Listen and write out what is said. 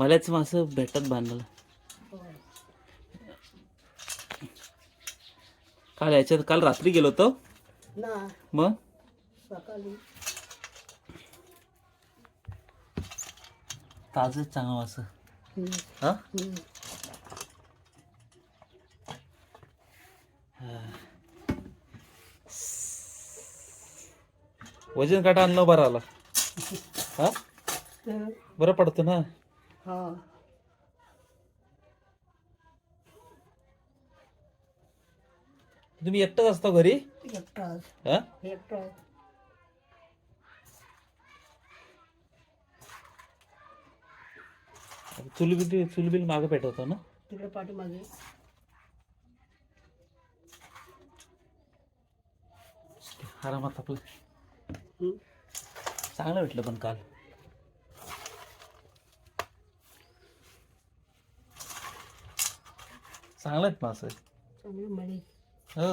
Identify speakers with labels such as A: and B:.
A: मलाच मासं भेटत बांधायला. काल याच्यात काल रात्री गेलो होतो
B: ना
A: मग
B: सकाळी
A: ताजं चांगलं मासं. हा वजन काटा आणलं बरं आला. हा बरं पडतं ना.
B: हा
A: तुम्ही एकटंच असता घरी?
B: एकटाच
A: हा
B: एकटाच
A: चुलबिल मागं पेटवतो ना.
B: तिकडे पाठीमागे
A: आरामात आपलं
B: हं.
A: चांगलं भेटलं पण काल. चांगलं आहेत मासं.
B: चांगली मणी
A: हो